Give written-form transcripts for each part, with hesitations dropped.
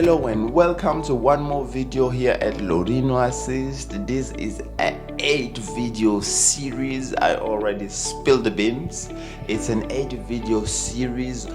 Hello and welcome to one more video here at Lorino Assist. This is an 8 video series. I already spilled the beans. It's an 8 video series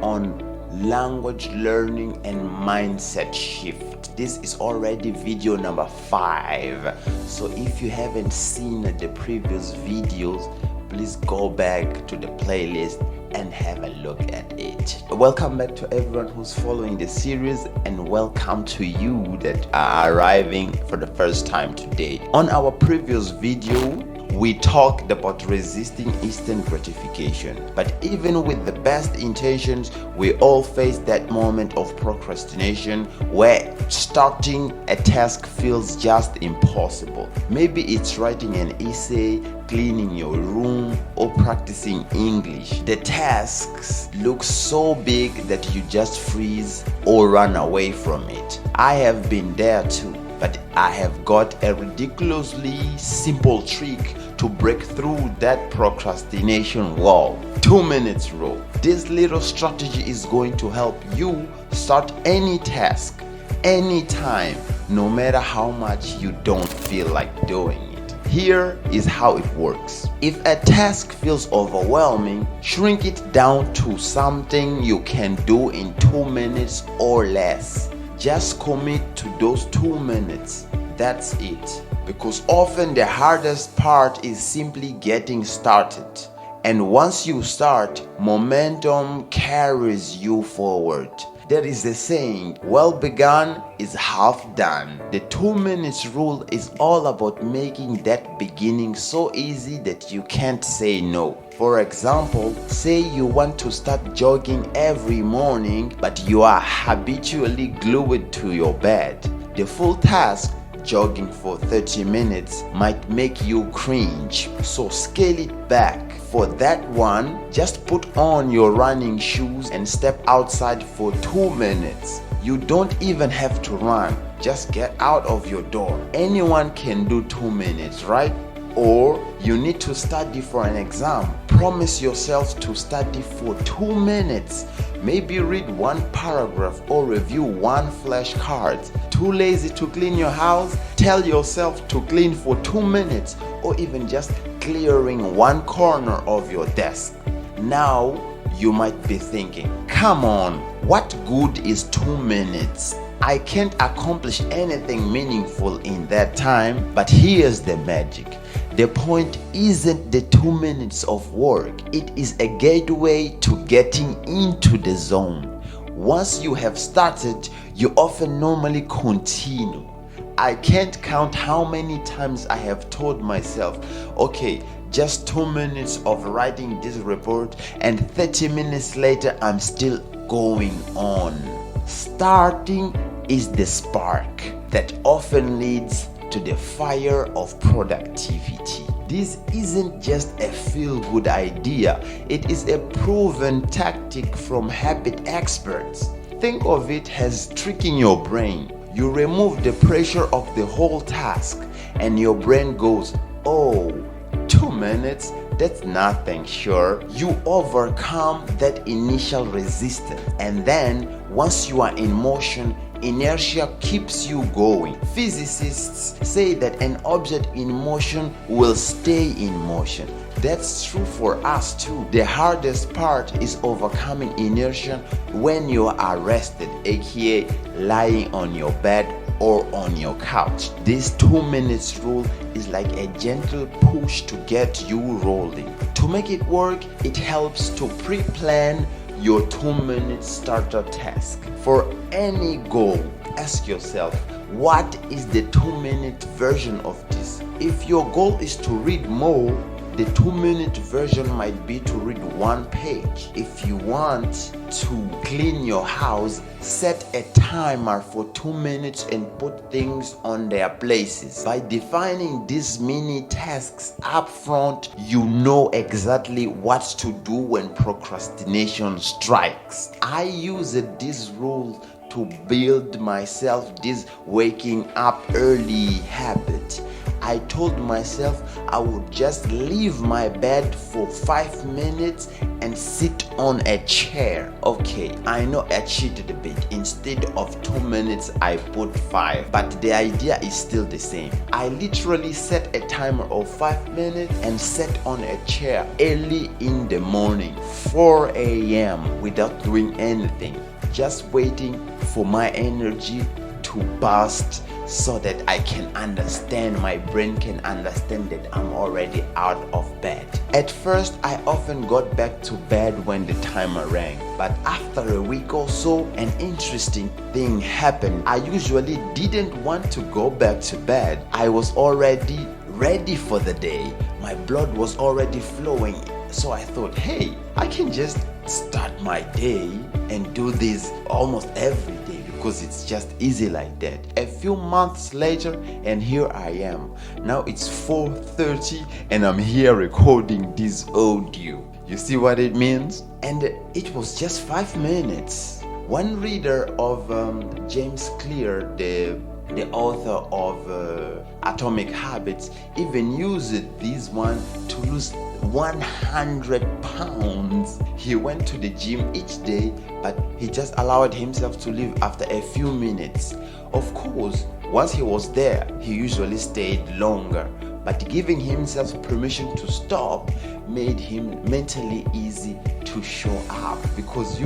on language learning and mindset shift. This is already video number 5. So if you haven't seen the previous videos, please go back to the playlist and have a look at it. Welcome back to everyone who's following the series, and welcome to you that are arriving for the first time today. On our previous video, we talked about resisting instant gratification, but even with the best intentions, we all face that moment of procrastination where starting a task feels just impossible. Maybe it's writing an essay, cleaning your room, or practicing English. The tasks look so big that you just freeze or run away from it. I have been there too, but I have got a ridiculously simple trick to break through that procrastination wall. 2 minutes rule. This little strategy is going to help you start any task, anytime, no matter how much you don't feel like doing it. Here is how it works. If a task feels overwhelming, shrink it down to something you can do in 2 minutes or less. Just commit to those 2 minutes. That's it. Because often the hardest part is simply getting started. And once you start, momentum carries you forward. There is a saying, well begun is half done. The 2 minutes rule is all about making that beginning so easy that you can't say no. For example, say you want to start jogging every morning, but you are habitually glued to your bed. The full task, jogging for 30 minutes, might make you cringe. So scale it back. For that one, just put on your running shoes and step outside for 2 minutes. You don't even have to run. Just get out of your door. Anyone can do 2 minutes, right? Or you need to study for an exam. Promise yourself to study for 2 minutes. Maybe read 1 paragraph or review 1 flashcard. Too lazy to clean your house? Tell yourself to clean for 2 minutes, or even just clearing 1 corner of your desk. Now you might be thinking, come on, what good is 2 minutes? I can't accomplish anything meaningful in that time. But here's the magic. The point isn't the 2 minutes of work. It is a gateway to getting into the zone. Once you have started, you often normally continue. I can't count how many times I have told myself, okay, just 2 minutes of writing this report, and 30 minutes later I'm still going on. Starting is the spark that often leads to the fire of productivity. This isn't just a feel-good idea, it is a proven tactic from habit experts. Think of it as tricking your brain. You remove the pressure of the whole task and your brain goes, oh, 2 minutes? That's nothing, sure. You overcome that initial resistance, and then once you are in motion, inertia keeps you going. Physicists say that an object in motion will stay in motion. That's true for us too. The hardest part is overcoming inertia when you are rested, aka lying on your bed or on your couch. This 2 minutes rule is like a gentle push to get you rolling. To make it work, it helps to pre-plan your 2 minute starter task. For any goal, ask yourself, what is the 2 minute version of this? If your goal is to read more, the 2 minute version might be to read 1 page. If you want to clean your house, set a timer for 2 minutes and put things on their places. By defining these mini tasks up front, you know exactly what to do when procrastination strikes. I used this rule to build myself this waking up early habit. I told myself I would just leave my bed for 5 minutes and sit on a chair. Okay, I know I cheated a bit. Instead of 2 minutes, I put 5, but the idea is still the same. I literally set a timer of 5 minutes and sat on a chair early in the morning, 4 a.m. without doing anything, just waiting for my energy to burst so that I can understand, my brain can understand that I'm already out of bed. At first, I often got back to bed when the timer rang, but after a week or so, an interesting thing happened. I usually didn't want to go back to bed. I was already ready for the day. My blood was already flowing. So I thought, hey, I can just start my day and do this almost every day because it's just easy like that. A few months later, and here I am. Now it's 4:30 and I'm here recording this audio. You see what it means? And it was just 5 minutes. One reader of James Clear, the author of Atomic Habits, even used this one to lose 100 pounds. He went to the gym each day, but he just allowed himself to leave after a few minutes. Of course, once he was there, he usually stayed longer, but giving himself permission to stop made him mentally easy to show up, because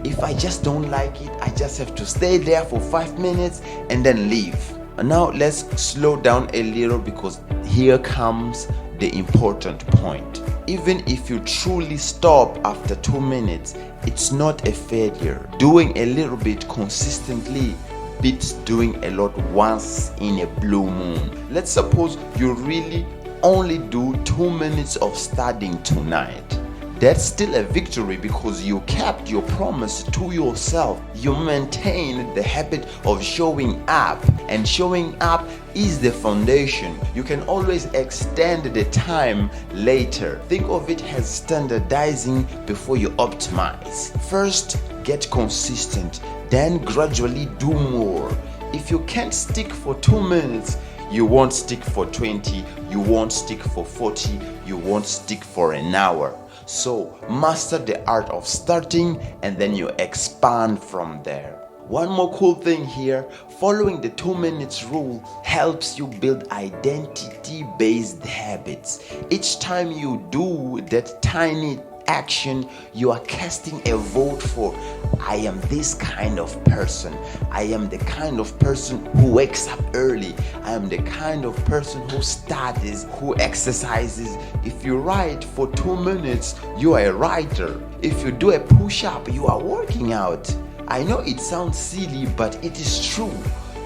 if I just don't like it, I just have to stay there for 5 minutes and then leave. Now let's slow down a little, because here comes the important point. Even if you truly stop after 2 minutes, it's not a failure. Doing a little bit consistently beats doing a lot once in a blue moon. Let's suppose you really only do 2 minutes of studying tonight. That's still a victory, because you kept your promise to yourself. You maintained the habit of showing up, and showing up is the foundation. You can always extend the time later. Think of it as standardizing before you optimize. First, get consistent, then gradually do more. If you can't stick for 2 minutes, you won't stick for 20, you won't stick for 40, you won't stick for an hour. So master the art of starting, and then you expand from there. One more cool thing here, following the 2 minutes rule helps you build identity-based habits. Each time you do that tiny action, you are casting a vote for, I am this kind of person. I am the kind of person who wakes up early. I am the kind of person who studies, who exercises. If you write for 2 minutes, you are a writer. If you do a push-up, you are working out. I know it sounds silly, but it is true.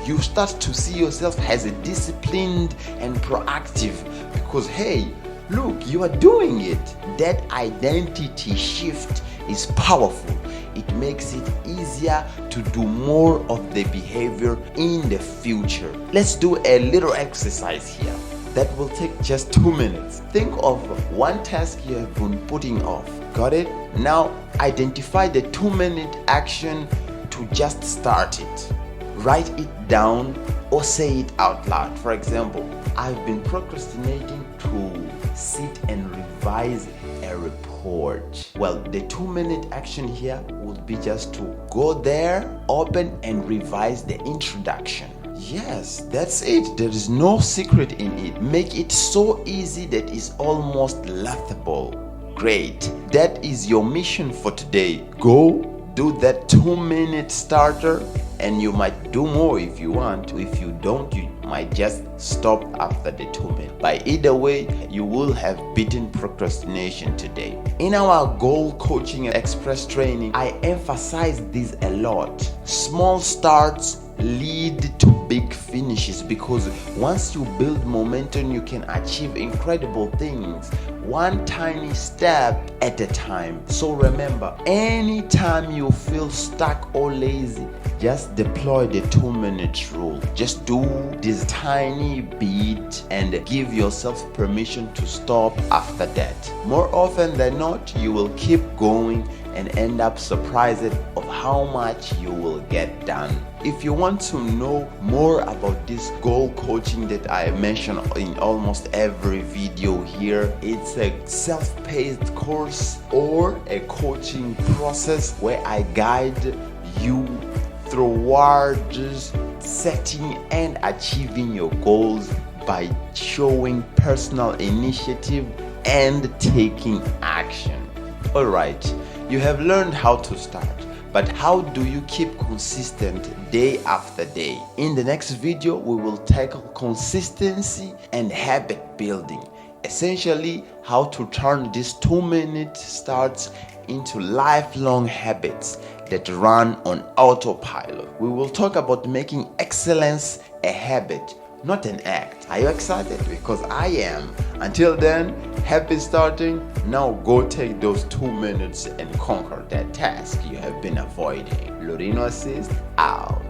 You start to see yourself as a disciplined and proactive, because hey, look, you are doing it. That identity shift is powerful. It makes it easier to do more of the behavior in the future. Let's do a little exercise here that will take just 2 minutes. Think of one task you have been putting off. Got it? Now identify the 2-minute action to just start it. Write it down or say it out loud. For example, I've been procrastinating to sit and revise a report. Well, the 2-minute action here would be just to go there, open and revise the introduction. Yes, that's it. There is no secret in it. Make it so easy that it's almost laughable. Great. That is your mission for today. Go do that 2-minute starter, and you might do more if you want. If you don't, you might just stop after the 2 minutes. But either way, you will have beaten procrastination today. In our goal coaching and express training, I emphasize this a lot. Small starts lead to big finishes, because once you build momentum, you can achieve incredible things, one tiny step at a time. So remember, anytime you feel stuck or lazy, just deploy the 2-minute rule. Just do this tiny bit and give yourself permission to stop after that. More often than not, you will keep going and end up surprised of how much you will get done. If you want to know more about this goal coaching that I mention in almost every video here, it's a self-paced course or a coaching process where I guide you towards setting and achieving your goals by showing personal initiative and taking action. Alright, you have learned how to start, but how do you keep consistent day after day? In the next video, we will tackle consistency and habit building. Essentially, how to turn these 2-minute starts into lifelong habits that run on autopilot. We will talk about making excellence a habit, not an act. Are you excited? Because I am. Until then, happy starting. Now go take those 2 minutes and conquer that task you have been avoiding. Lorino Assist out.